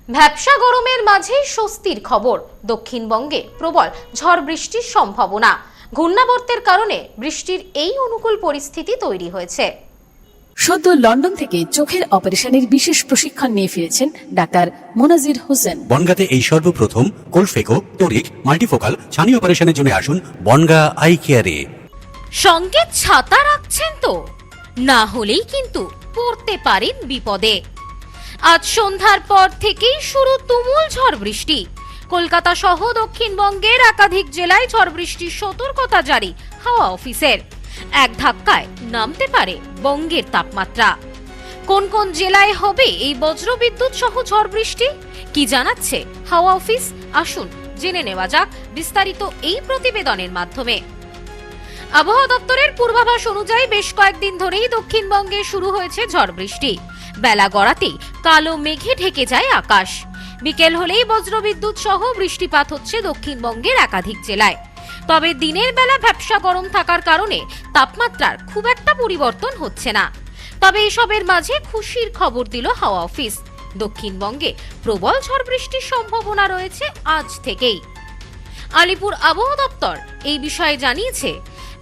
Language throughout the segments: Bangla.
ভ্যাপসা গরমের মাঝে স্বস্তির খবর। দক্ষিণবঙ্গে প্রবল ঝড় বৃষ্টির সম্ভাবনা। ঘূর্ণাবর্তের কারণে বৃষ্টির এই অনুকূল পরিস্থিতি তৈরি হয়েছে। সদ্য লন্ডন থেকে চোখের অপারেশনের বিশেষ প্রশিক্ষণ নিয়ে ফিরেছেন ডাক্তার মোনাজির হোসেন। বনগাঁতে এই সর্বপ্রথম কোলফেকো, টোরিক, মাল্টিফোকাল ছানি অপারেশনের জন্য আসুন বনগাঁ আই কেয়ারে। সঙ্গে ছাতা রাখছেন তো? না হলেই কিন্তু পড়তে পারেন বিপদে। আজ সন্ধ্যার পর থেকেই শুরু তুমুল ঝড় বৃষ্টি। কলকাতা সহ দক্ষিণবঙ্গের একাধিক জেলায় ঝড় বৃষ্টির সতর্কতা জারি হাওয়া অফিসের। এক ধাক্কায় নামতে পারে বঙ্গের তাপমাত্রা। কোন কোন জেলায় হবে এই বজ্রবিদ্যুৎ সহ ঝড় বৃষ্টি, কি জানাচ্ছে হাওয়া অফিস? আসুন জেনে নেওয়া যাক বিস্তারিত এই প্রতিবেদনের মাধ্যমে। আবহাওয়া দপ্তরের পূর্বাভাস অনুযায়ী বেশ কয়েকদিন ধরেই দক্ষিণবঙ্গে শুরু হয়েছে ঝড় বৃষ্টি। বেলা গড়াতেই কালো মেঘে ঢেকে যায় আকাশ। বিকেল হলেই বজ্রবিদ্যুৎ সহ বৃষ্টিপাত হচ্ছে দক্ষিণবঙ্গের একাধিক জেলায়। তবে দিনের বেলা ভ্যাপসা গরম থাকার কারণে তাপমাত্রার খুব একটা পরিবর্তন হচ্ছে না। তবে এসবের মাঝে খুশির খবর দিল হাওয়া অফিস। দক্ষিণবঙ্গে প্রবল ঝড় বৃষ্টির সম্ভাবনা রয়েছে আজ থেকেই। আলিপুর আবহাওয়া দপ্তর এই বিষয়ে জানিয়েছে,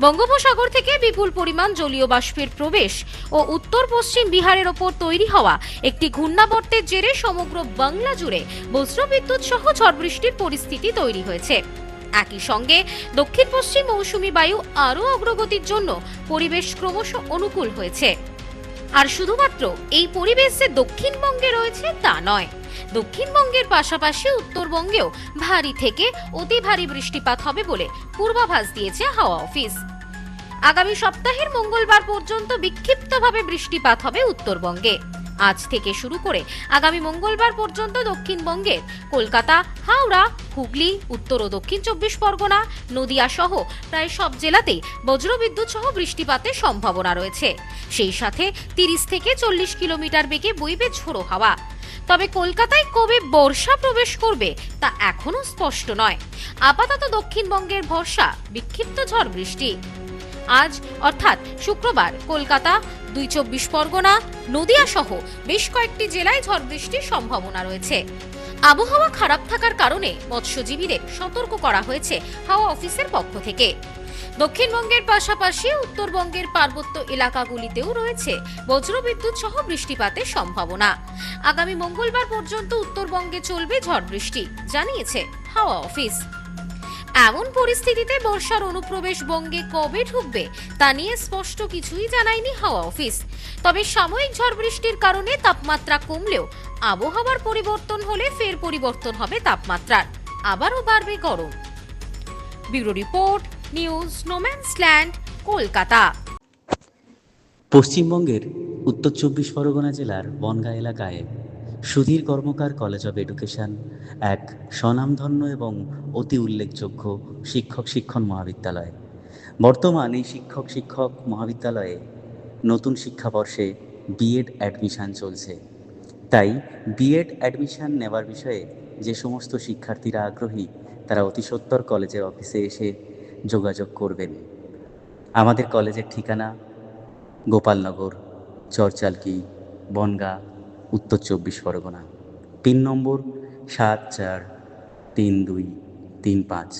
বঙ্গোপসাগর থেকে বিপুল পরিমাণ জলীয় বাষ্পের প্রবেশ ও উত্তর পশ্চিম বিহারের ওপর তৈরি হওয়া একটি ঘূর্ণাবর্তের জেরে সমগ্র বাংলা জুড়ে বজ্রবিদ্যুৎ সহ ঝড় বৃষ্টির পরিস্থিতি তৈরি হয়েছে। একই সঙ্গে দক্ষিণ পশ্চিম মৌসুমী বায়ু আরও অগ্রগতির জন্য পরিবেশ ক্রমশ অনুকূল হয়েছে। আর শুধুমাত্র এই পরিবেশ যে দক্ষিণবঙ্গে রয়েছে তা নয়, দক্ষিণবঙ্গের পাশাপাশি উত্তরবঙ্গেও ভারী থেকে অতি ভারী বৃষ্টিপাত হবে বলে পূর্বাভাস দিয়েছে হাওয়া অফিস। আগামী সপ্তাহের মঙ্গলবার পর্যন্ত বিক্ষিপ্তভাবে বৃষ্টিপাত হবে উত্তরবঙ্গে। আজ থেকে শুরু করে আগামী মঙ্গলবার পর্যন্ত দক্ষিণবঙ্গের কলকাতা, হাওড়া, হুগলি, উত্তর ও দক্ষিণ 24 পরগনা, নদিয়া সহ প্রায় সব জেলাতেই বজ্রবিদ্যুৎ সহ বৃষ্টিপাতের সম্ভাবনা রয়েছে। সেই সাথে 30 থেকে 40 কিলোমিটার বেগে বইবে ঝোড়ো হাওয়া। তবে কলকাতায় কবে বর্ষা প্রবেশ করবে তা এখনো স্পষ্ট নয়। আপাতত দক্ষিণবঙ্গের ভরসা বিক্ষিপ্ত ঝড় বৃষ্টি। আজ অর্থাৎ শুক্রবার কলকাতা, 24 পরগনা, নদিয়া সহ বেশ কয়েকটি জেলায় ঝড় বৃষ্টির সম্ভাবনা রয়েছে। আবহাওয়া খারাপ থাকার কারণে মৎস্যজীবীদের সতর্ক করা হয়েছে হাওয়া অফিসের পক্ষ থেকে। দক্ষিণবঙ্গের পাশাপাশি উত্তরবঙ্গের পার্বত্য এলাকাগুলিতেও রয়েছে বজ্রবিদ্যুৎ সহ বৃষ্টিপাতের সম্ভাবনা। আগামী মঙ্গলবার পর্যন্ত উত্তরবঙ্গে চলবে ঝড় বৃষ্টি, জানিয়েছে হাওয়া অফিস। এমন পরিস্থিতিতে বর্ষার অনুপ্রবেশ বঙ্গে কবে ঢুকবে তা নিয়ে স্পষ্ট কিছুই জানায়নি হাওয়া অফিস। তবে সাময়িক ঝড় বৃষ্টির কারণে তাপমাত্রা কমলেও আবহাওয়ার পরিবর্তন হলে ফের পরিবর্তন হবে তাপমাত্রার, আবারও বাড়বে গরম। Bureau report, news no man's land, Kolkata. পশ্চিমবঙ্গের উত্তর 24 পরগনা জেলার বনগাঁ এলাকায় সুধীর কর্মকার কলেজ অব এডুকেশন এক স্বনামধন্য এবং অতি উল্লেখযোগ্য শিক্ষণ মহাবিদ্যালয়। বর্তমান এই শিক্ষক মহাবিদ্যালয়ে নতুন শিক্ষাবর্ষে বিএড অ্যাডমিশন চলছে। তাই বিএড অ্যাডমিশন নেওয়ার বিষয়ে যে সমস্ত শিক্ষার্থীরা আগ্রহী তারা অতি সত্বর কলেজের অফিসে এসে যোগাযোগ করবেন। আমাদের কলেজের ঠিকানা গোপালনগর, চরচালকি, বনগাঁ, উত্তর 24 পরগনা। পিন নম্বর 743235।